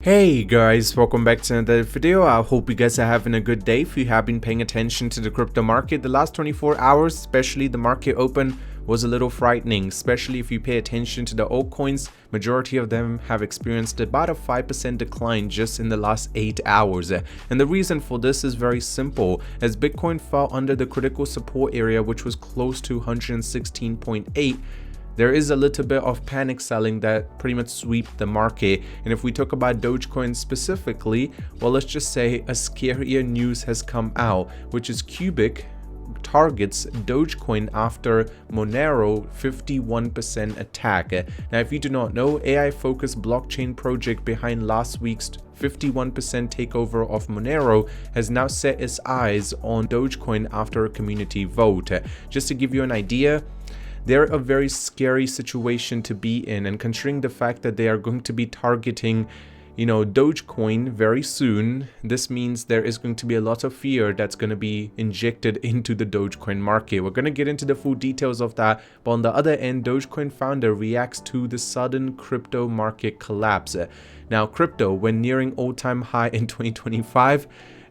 Hey guys, welcome back to another video. I hope you guys are having a good day. If you have been paying attention to the crypto market, the last 24 hours, especially the market open, was a little frightening, especially if you pay attention to the altcoins. Majority of them have experienced about a 5% decline just in the last 8 hours. And the reason for this is very simple, as Bitcoin fell under the critical support area, which was close to 116.8. There is a little bit of panic selling that pretty much swept the market. And if we talk about Dogecoin specifically, well, let's just say a scarier news has come out, which is Qubic targets Dogecoin after Monero 51% attack. Now, if you do not know, AI-focused blockchain project behind last week's 51% takeover of Monero has now set its eyes on Dogecoin after a community vote. Just to give you an idea, they're a very scary situation to be in, and considering the fact that they are going to be targeting, Dogecoin very soon, this means there is going to be a lot of fear that's going to be injected into the Dogecoin market. We're going to get into the full details of that, but on the other end, Dogecoin founder reacts to the sudden crypto market collapse. Now, crypto, when nearing all-time high in 2025,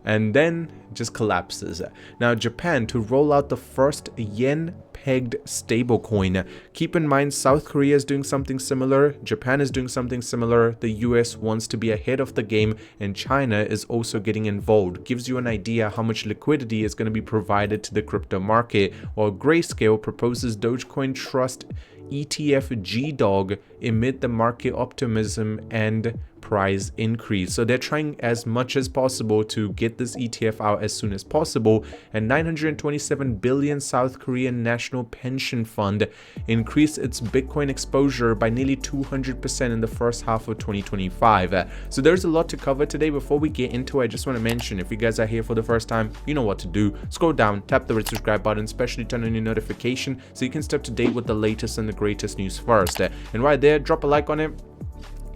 and then just collapses. Now, Japan to roll out the first yen-pegged stablecoin. Keep in mind, South Korea is doing something similar, Japan is doing something similar, the US wants to be ahead of the game, and China is also getting involved. Gives you an idea how much liquidity is going to be provided to the crypto market, while Grayscale proposes Dogecoin Trust ETF G-Dog amid the market optimism and price increase. So they're trying as much as possible to get this ETF out as soon as possible. And 927 billion South Korean National Pension Fund increased its Bitcoin exposure by nearly 200% in the first half of 2025. So there's a lot to cover today. Before we get into it, I just want to mention, if you guys are here for the first time, you know what to do. Scroll down, tap the red subscribe button, especially turn on your notification so you can stay up to date with the latest and the greatest news first. And right there, drop a like on it.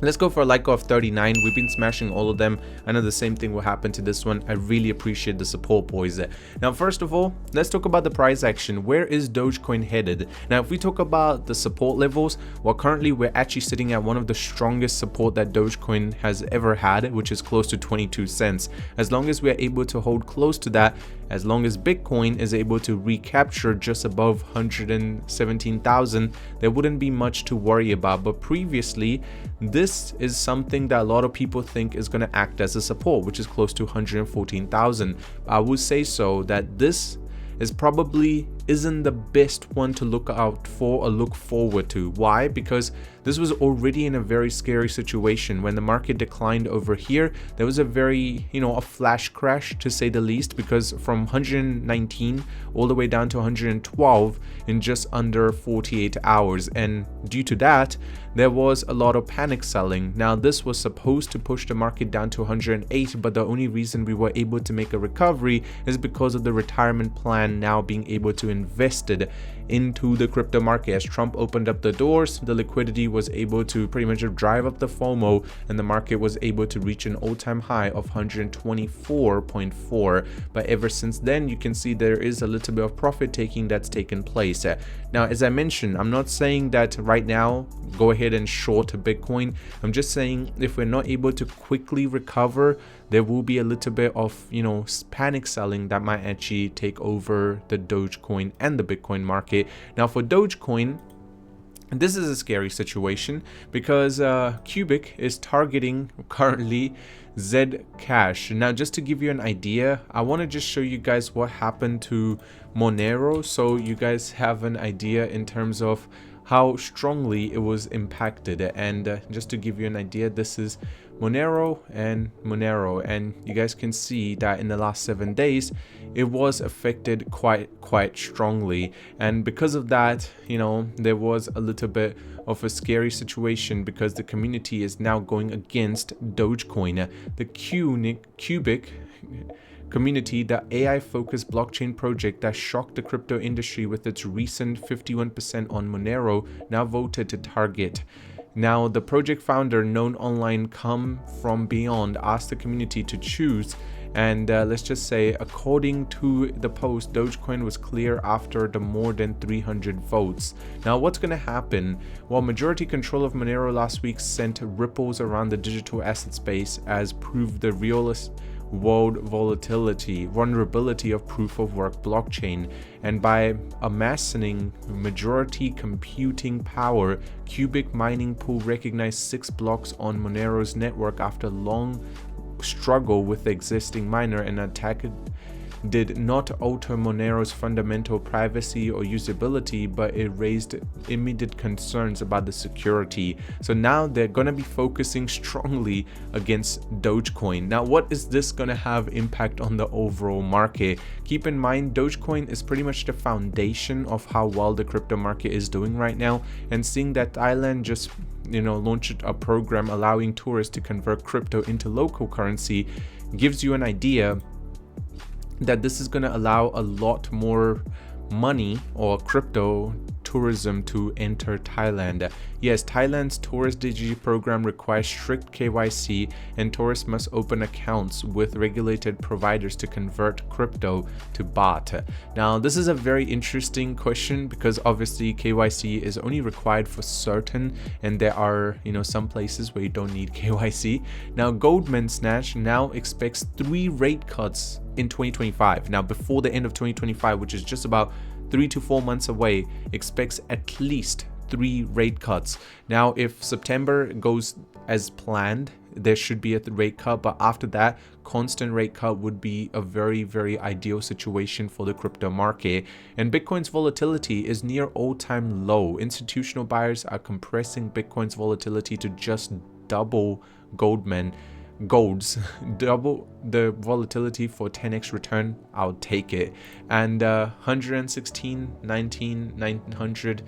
Let's go for a like of 39. We've been smashing all of them. I know the same thing will happen to this one. I really appreciate the support, boys. Now, first of all, let's talk about the price action. Where is Dogecoin headed? Now, if we talk about the support levels, well, currently we're actually sitting at one of the strongest support that Dogecoin has ever had, which is close to 22 cents. As long as we're able to hold close to that, as long as Bitcoin is able to recapture just above 117,000, there wouldn't be much to worry about. But previously, this is something that a lot of people think is going to act as a support, which is close to 114,000. I would say so that this is probably isn't the best one to look out for or look forward to. Why? Because this was already in a very scary situation. When the market declined over here, there was a very, a flash crash to say the least, because from 119 all the way down to 112 in just under 48 hours. And due to that, there was a lot of panic selling. Now, this was supposed to push the market down to 108, but the only reason we were able to make a recovery is because of the retirement plan now being able to invested into the crypto market. As Trump opened up the doors, the liquidity was able to pretty much drive up the FOMO, and the market was able to reach an all-time high of 124.4. But ever since then, you can see there is a little bit of profit taking that's taken place. Now, as I mentioned, I'm not saying that right now go ahead and short Bitcoin. I'm just saying if we're not able to quickly recover, there will be a little bit of panic selling that might actually take over the Dogecoin and the Bitcoin market. Now, for Dogecoin, this is a scary situation because Qubic is targeting currently Zcash. Now, just to give you an idea, I want to just show you guys what happened to Monero, so you guys have an idea in terms of how strongly it was impacted. And just to give you an idea, this is Monero, and you guys can see that in the last 7 days it was affected quite strongly. And because of that, there was a little bit of a scary situation because the community is now going against Dogecoin. The Qubic community, the AI-focused blockchain project that shocked the crypto industry with its recent 51% on Monero, now voted to target Now, the project founder, known online Come From Beyond, asked the community to choose, and let's just say, according to the post, Dogecoin was clear after the more than 300 votes. Now, what's going to happen? Well, majority control of Monero last week sent ripples around the digital asset space, as proved the realist world vulnerability of proof of work blockchain. And by amassing majority computing power, Qubic mining pool recognized 6 blocks on Monero's network after long struggle with the existing miner. And attack did not alter Monero's fundamental privacy or usability, but it raised immediate concerns about the security. So now they're going to be focusing strongly against Dogecoin. Now, what is this going to have impact on the overall market? Keep in mind, Dogecoin is pretty much the foundation of how well the crypto market is doing right now. And seeing that Thailand just launched a program allowing tourists to convert crypto into local currency gives you an idea that this is going to allow a lot more money or crypto tourism to enter Thailand. Yes, Thailand's tourist digi program requires strict KYC, and tourists must open accounts with regulated providers to convert crypto to baht. Now, this is a very interesting question because obviously KYC is only required for certain, and there are some places where you don't need KYC. Now, Goldman Sachs now expects 3 rate cuts in 2025. Now, before the end of 2025, which is just about 3 to 4 months away, expects at least 3 rate cuts. Now, if September goes as planned, there should be a rate cut, but after that, constant rate cut would be a very, very ideal situation for the crypto market. And Bitcoin's volatility is near all-time low. Institutional buyers are compressing Bitcoin's volatility to just double Gold's double the volatility for 10x return. I'll take it. And 116, 19, 900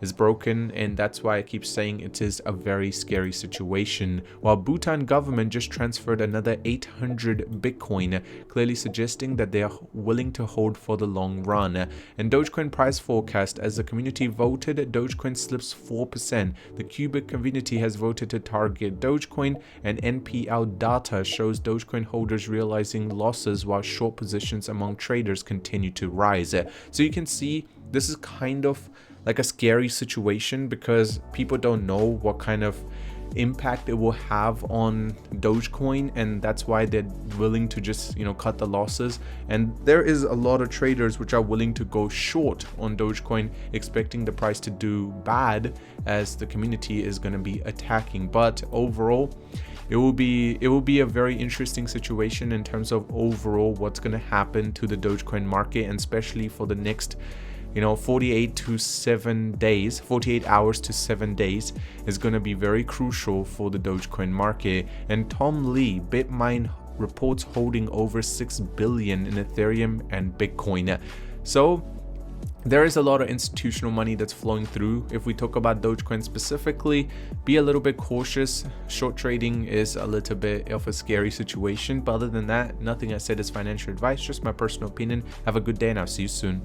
is broken, and that's why I keep saying it is a very scary situation. While Bhutan government just transferred another 800 Bitcoin, clearly suggesting that they are willing to hold for the long run. And Dogecoin price forecast: as the community voted, Dogecoin slips 4%. The Qubic community has voted to target Dogecoin, and NPL data shows Dogecoin holders realizing losses while short positions among traders continue to rise. So you can see this is kind of like a scary situation because people don't know what kind of impact it will have on Dogecoin, and that's why they're willing to just cut the losses. And there is a lot of traders which are willing to go short on Dogecoin, expecting the price to do bad as the community is going to be attacking. But overall, it will be a very interesting situation in terms of overall what's going to happen to the Dogecoin market, and especially for the next 48 hours to 7 days is going to be very crucial for the Dogecoin market. And Tom Lee, BitMine, reports holding over 6 billion in Ethereum and Bitcoin. So there is a lot of institutional money that's flowing through. If we talk about Dogecoin specifically, be a little bit cautious. Short trading is a little bit of a scary situation, but other than that, nothing I said is financial advice, just my personal opinion. Have a good day, and I'll see you soon.